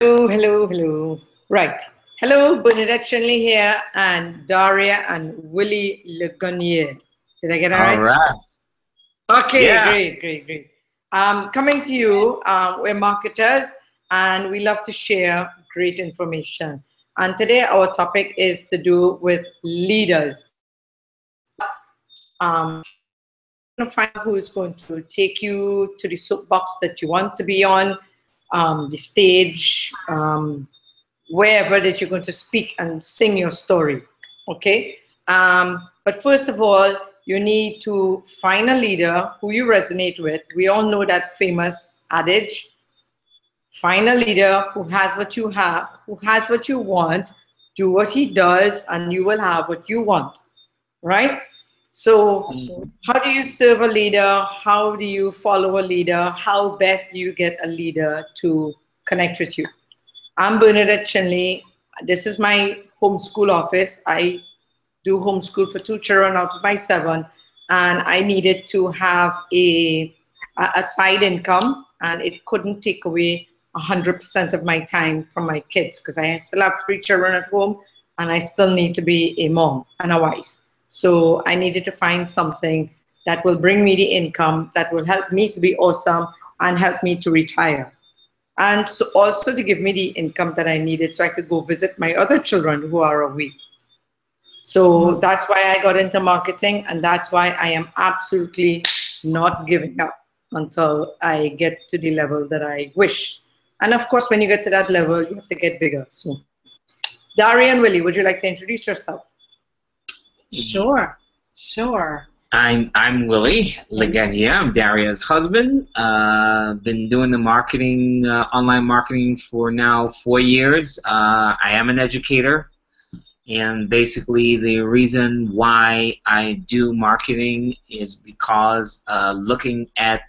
Hello, hello, hello. Right. Hello, Bernadette Shenley here, and Daria and Willie Legonier. Did I get that All right? right. Okay, Yeah. great, great, great. Coming to you, we're marketers and we love to share great information. And today our topic is to do with leaders. We're going to find out who is going to take you to the soapbox that you want to be on, the stage, wherever that you're going to speak and sing your story. Okay? But first of all, you need to find a leader who you resonate with. We all know that famous adage, find a leader who has what you have, who has what you want, do what he does, and you will have what you want. Right? So, Mhm. how do you serve a leader? How do you follow a leader? How best do you get a leader to connect with you? I'm Bernadette Chenley. This is my homeschool office. I do homeschool for two children out of my seven, and I needed to have a side income, and it couldn't take away 100% of my time from my kids because I still have three children at home, and I still need to be a mom and a wife. So I needed to find something that will bring me the income that will help me to be awesome and help me to retire and so also to give me the income that I needed so I could go visit my other children who are away. So Mhm. that's why I got into marketing, and that's why I am absolutely not giving up until I get to the level that I wish. And of course, when you get to that level, you have to get bigger. So, Daria and Willie, would you like to introduce yourself? Ye- Sure, sure. I'm Willie Legenia. I'm Daria's husband. Been doing the marketing, online marketing for now 4 years. I am an educator, and basically the reason why I do marketing is because looking at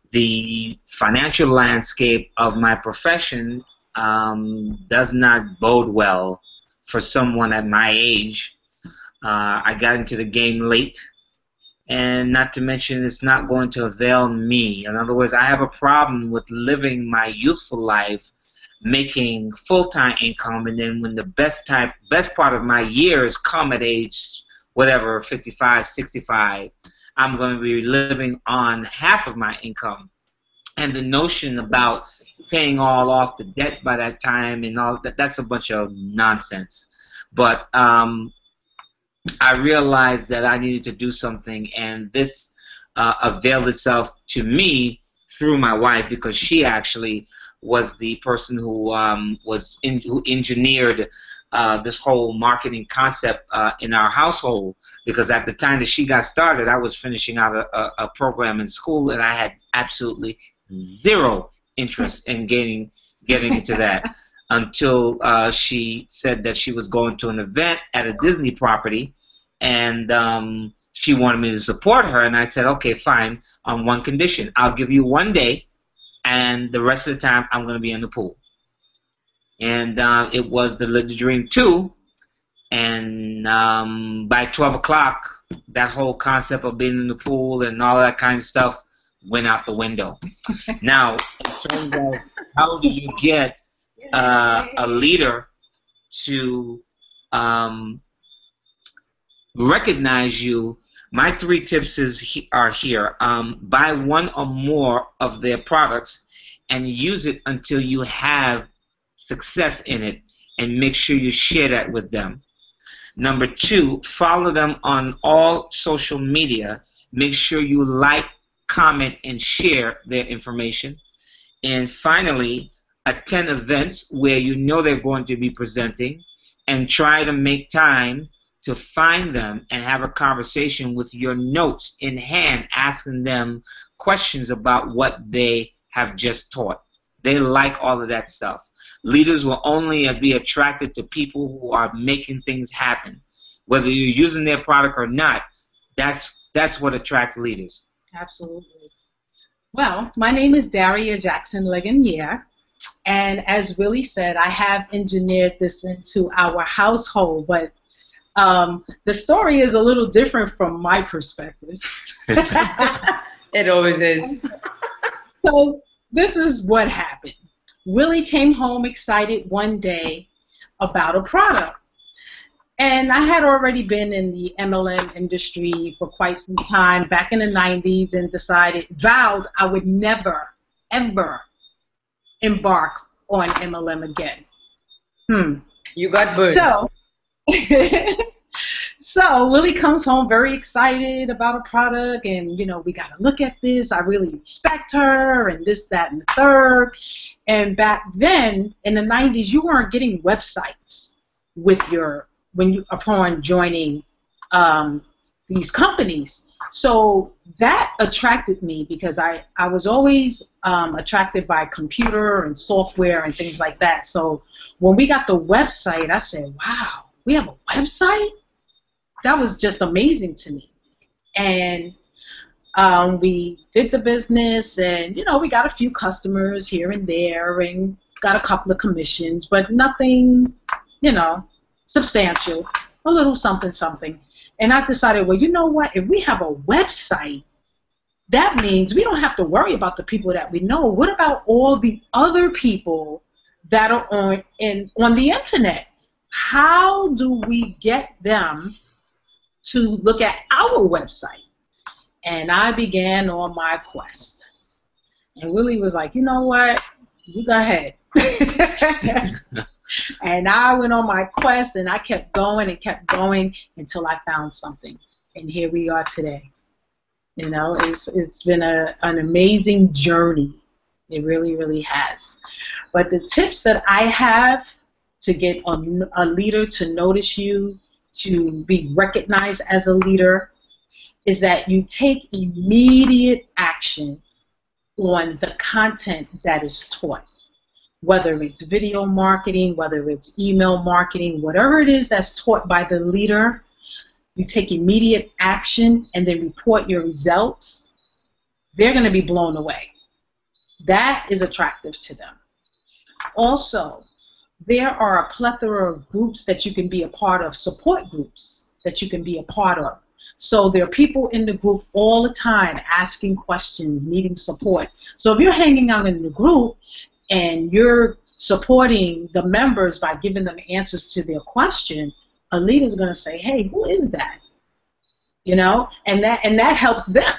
the financial landscape of my profession does not bode well for someone at my age. I got into the game late, and not to mention, it's not going to avail me. In other words, I have a problem with living my youthful life, making full-time income, and then when the best part of my years come at age whatever, 55, 65, I'm going to be living on half of my income. And the notion about paying all off the debt by that time and all that's a bunch of nonsense. But I realized that I needed to do something, and this availed itself to me through my wife because she actually was the person who who engineered this whole marketing concept in our household. Because at the time that she got started, I was finishing out a program in school, and I had absolutely zero interest in getting into that until she said that she was going to an event at a Disney property, and she wanted me to support her, and I said, okay, fine, on one condition. I'll give you 1 day, and the rest of the time I'm going to be in the pool. And it was the Live the Dream 2, and by 12 o'clock, that whole concept of being in the pool and all that kind of stuff went out the window. Now, in terms of how do you get a leader to um, recognize you, my three tips are here. Buy one or more of their products and use it until you have success in it, and make sure you share that with them. Number two, follow them on all social media. Make sure you like, comment, and share their information. And finally, attend events where you know they're going to be presenting, and try to make time to find them and have a conversation with your notes in hand, asking them questions about what they have just taught. They like all of that stuff. Leaders will only be attracted to people who are making things happen. Whether you're using their product or not, that's what attracts leaders. Absolutely. Well, my name is Daria Jackson Legonier, and as Willie said, I have engineered this into our household, but the story is a little different from my perspective. It always is. So this is what happened. Willie came home excited one day about a product. And I had already been in the MLM industry for quite some time, back in the 90s, and vowed I would never, ever embark on MLM again. You got burned. So, so Willie comes home very excited about a product, and, you know, we got to look at this. I really respect her, and this, that, and the third. And back then, in the 90s, you weren't getting websites with upon joining these companies. So that attracted me because I was always attracted by computer and software and things like that. So when we got the website, I said, wow, we have a website? That was just amazing to me. And we did the business, and, you know, we got a few customers here and there and got a couple of commissions, but nothing, you know, substantial, a little something, something. And I decided, well, you know what? If we have a website, that means we don't have to worry about the people that we know. What about all the other people that are on the internet? How do we get them to look at our website? And I began on my quest. And Willie was like, you know what? You go ahead. And I went on my quest, and I kept going until I found something. And here we are today. You know, it's been an amazing journey. It really, really has. But the tips that I have to get a leader to notice you, to be recognized as a leader, is that you take immediate action on the content that is taught. Whether it's video marketing, whether it's email marketing, whatever it is that's taught by the leader, you take immediate action and then report your results, they're going to be blown away. That is attractive to them. Also, there are a plethora of groups that you can be a part of, support groups that you can be a part of. So there are people in the group all the time asking questions, needing support. So if you're hanging out in the group and you're supporting the members by giving them answers to their question, a leader's going to say, hey, who is that? You know, and that helps them,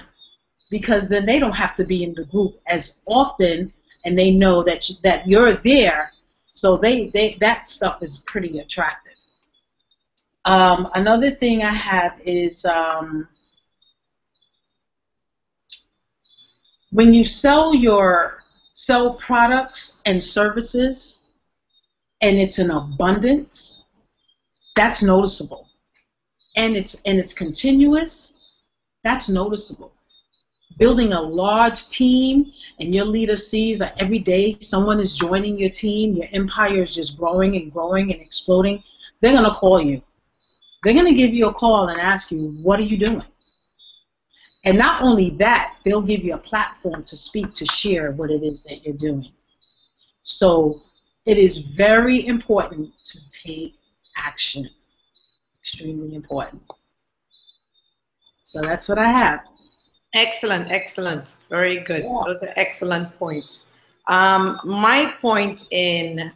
because then they don't have to be in the group as often, and they know that you're there. So that stuff is pretty attractive. Another thing I have is when you sell products and services and it's in abundance, that's noticeable. And it's continuous, that's noticeable. Building a large team and your leader sees that every day someone is joining your team, your empire is just growing and growing and exploding, they're going to call you. They're going to give you a call and ask you, what are you doing? And not only that, they'll give you a platform to speak, to share what it is that you're doing. So it is very important to take action. Extremely important. So that's what I have. Excellent, excellent. Very good. Yeah. Those are excellent points. My point in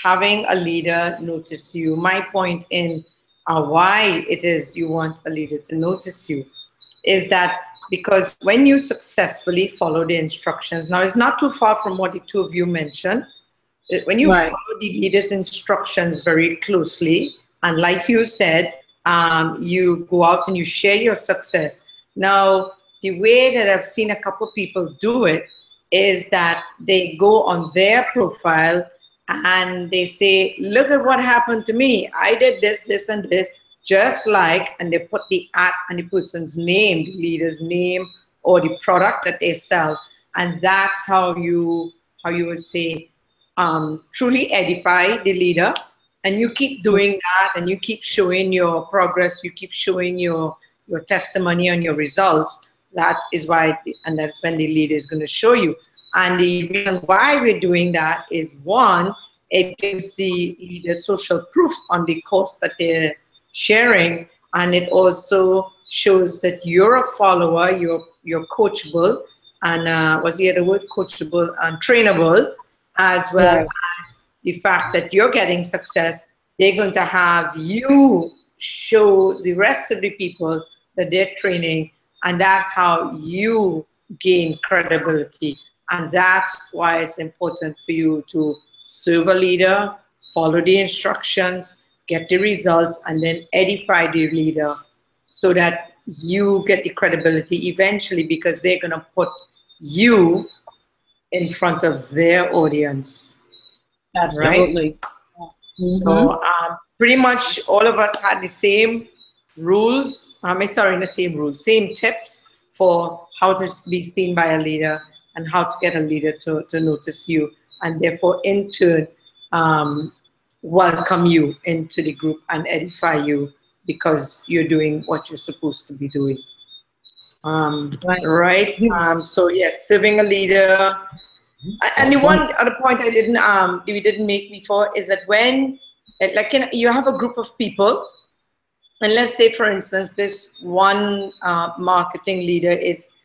having a leader notice you, my point in why it is you want a leader to notice you, is that because when you successfully follow the instructions, now it's not too far from what the two of you mentioned, when you follow the leader's instructions very closely, and like you said, you go out and you share your success. Now, the way that I've seen a couple of people do it is that they go on their profile and they say, look at what happened to me. I did this, this, and this, just like, and they put the at and the person's name, the leader's name, or the product that they sell. And that's how you would say, truly edify the leader. And you keep doing that, and you keep showing your progress, you keep showing your testimony and your results. That is why, and that's when the leader is going to show you. And the reason why we're doing that is, one, it gives the leader social proof on the course that they're sharing, and it also shows that you're a follower, you're coachable, and what's the other word? Coachable and trainable. as well as the fact that you're getting success, they're going to have you show the rest of the people that they're training, and that's how you gain credibility. And that's why it's important for you to serve a leader, follow the instructions, get the results, and then edify the leader so that you get the credibility eventually, because they're going to put you in front of their audience. Absolutely. Right? So pretty much all of us had the same rules, the same rules, same tips for how to be seen by a leader and how to get a leader to notice you, and therefore in turn welcome you into the group and edify you because you're doing what you're supposed to be doing. Right. So yes, serving a leader. And the one other point we didn't make before is that when, like, you have a group of people, and let's say, for instance, this one marketing leader is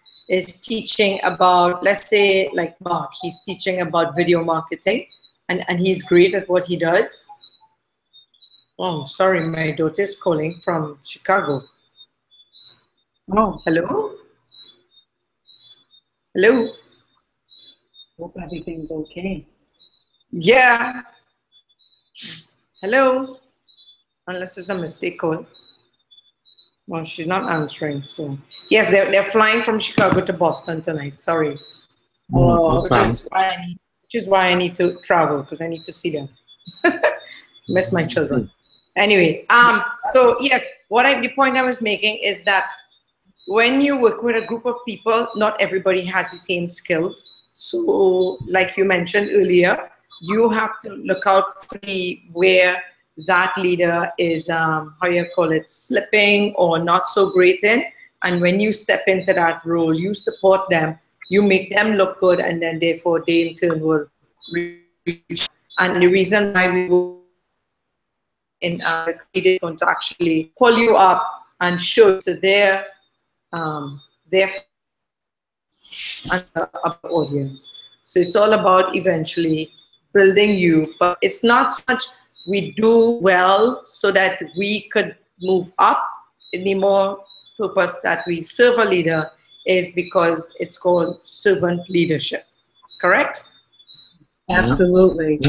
teaching about, let's say, like Mark, he's teaching about video marketing, and he's great at what he does. Oh, sorry, my daughter is calling from Chicago. Oh, hello. Hello. Hope everything's okay. Yeah. Hello. Unless it's a mistake call. Well, she's not answering. So yes, they're flying from Chicago to Boston tonight. Sorry. Which is why I need to travel, because I need to see them. Miss my children. Anyway, so yes, the point I was making is that when you work with a group of people, not everybody has the same skills. So, like you mentioned earlier, you have to look out for where that leader is, slipping or not so great in. And when you step into that role, you support them, you make them look good, and then therefore they in turn will reach. And the reason why we go in is going to actually pull you up and show to their audience. So it's all about eventually building you, but it's not so much we do well so that we could move up. The more purpose that we serve a leader is because it's called servant leadership. Correct? Absolutely.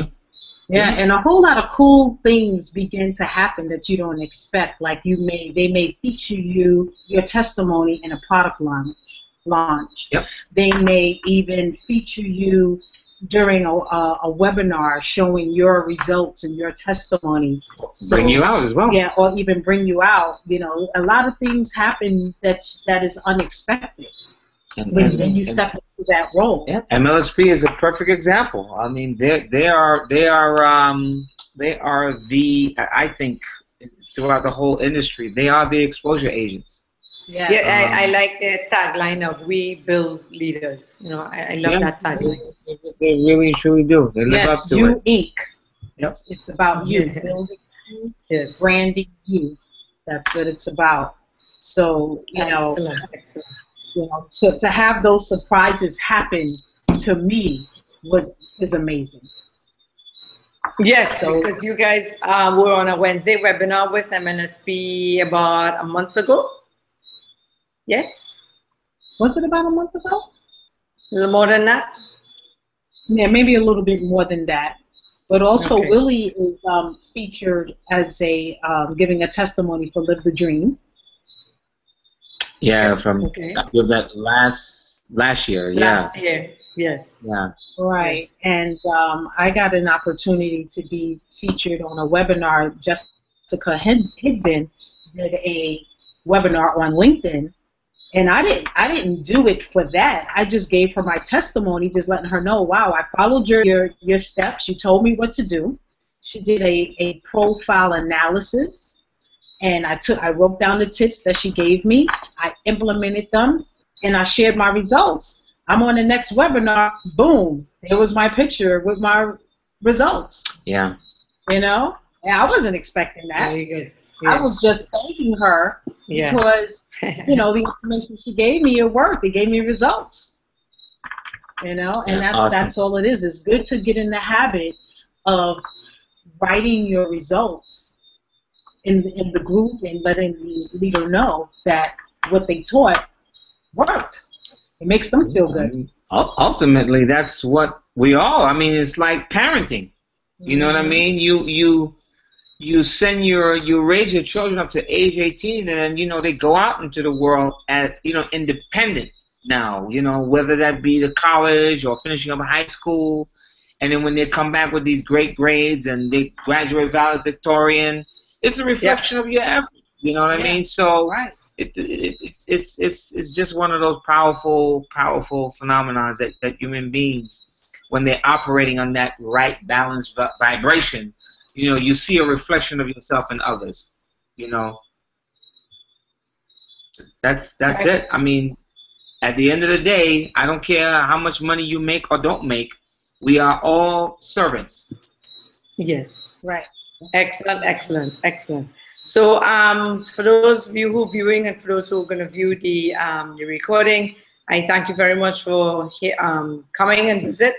Yeah, and a whole lot of cool things begin to happen that you don't expect. Like they may feature your testimony in a product launch. Yep. They may even feature you during a webinar showing your results and your testimony. Bring you out as well. Yeah, or even bring you out. You know, a lot of things happen that is unexpected when you step into that role. Yeah. MLSP is a perfect example. I mean, they are I think throughout the whole industry, they are the exposure agents. Yes. Yeah, I like the tagline of "We build leaders." You know, I love that tagline. They really truly do. They live up to you it. Inc. Yep. It's about you, building you, branding you. That's what it's about. So excellent. You know, so to have those surprises happen to me is amazing. Yes, because you guys were on a Wednesday webinar with MLSP about a month ago. Yes? Was it about a month ago? A little more than that? Yeah, maybe a little bit more than that. But also Willie is featured as giving a testimony for Live the Dream. Yeah, from that last year. Last year, yes. Yeah. Right, and I got an opportunity to be featured on a webinar. Jessica Higdon did a webinar on LinkedIn, and I didn't do it for that. I just gave her my testimony, just letting her know, wow, I followed your steps. You told me what to do. She did a profile analysis. And I wrote down the tips that she gave me. I implemented them, and I shared my results. I'm on the next webinar. Boom! There was my picture with my results. Yeah. You know, and I wasn't expecting that. Very good. Yeah. I was just thanking her because the information she gave me, it worked. It gave me results. You know, and Yeah, awesome. that's all it is. It's good to get in the habit of writing your results in the group and letting the leader know that what they taught worked. It makes them feel I good. mean, ultimately, that's what we all. I mean, it's like parenting. You know what I Mhm. mean? You send you raise your children up to age 18, and then they go out into the world at independent now. Whether that be the college or finishing up high school, and then when they come back with these great grades and they graduate valedictorian, it's a Yeah. reflection of your effort. You know what I Yeah. mean? So Right. it's just one of those powerful phenomena that human beings, when they're operating on that right balanced vibration, you see a reflection of yourself in others. You know, that's it. I Excellent. mean, at the end of the day, I don't care how much money you make or don't make. We are all servants. Yes. Right. Excellent, excellent, excellent. So, for those of you who are viewing and for those who are going to view the recording, I thank you very much for coming and visit.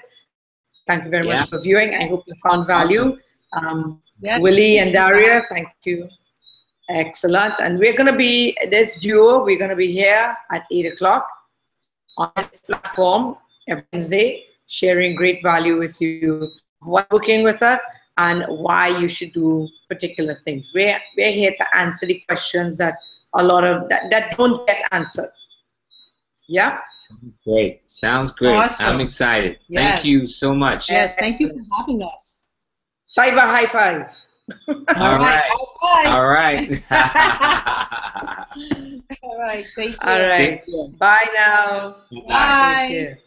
Thank you very much for Yeah, viewing. I hope you found value. awesome. Yes. Willie Thank and you for Daria, having thank you. Excellent. And we're going to be, this duo, we're going to be here at 8 o'clock on this platform every Wednesday, sharing great value with you, what's working with us, and why you should do particular things. We're here to answer the questions that a lot of that don't get answered. Yeah? Great. Sounds great. I'm Awesome. excited. Thank you Yes. so much. Yes. Thank you for Excellent. having us. Cyber high five. All All right. right. All All right. right. All right. Take All care. right. Take care. Bye now. Bye. Take Bye. care.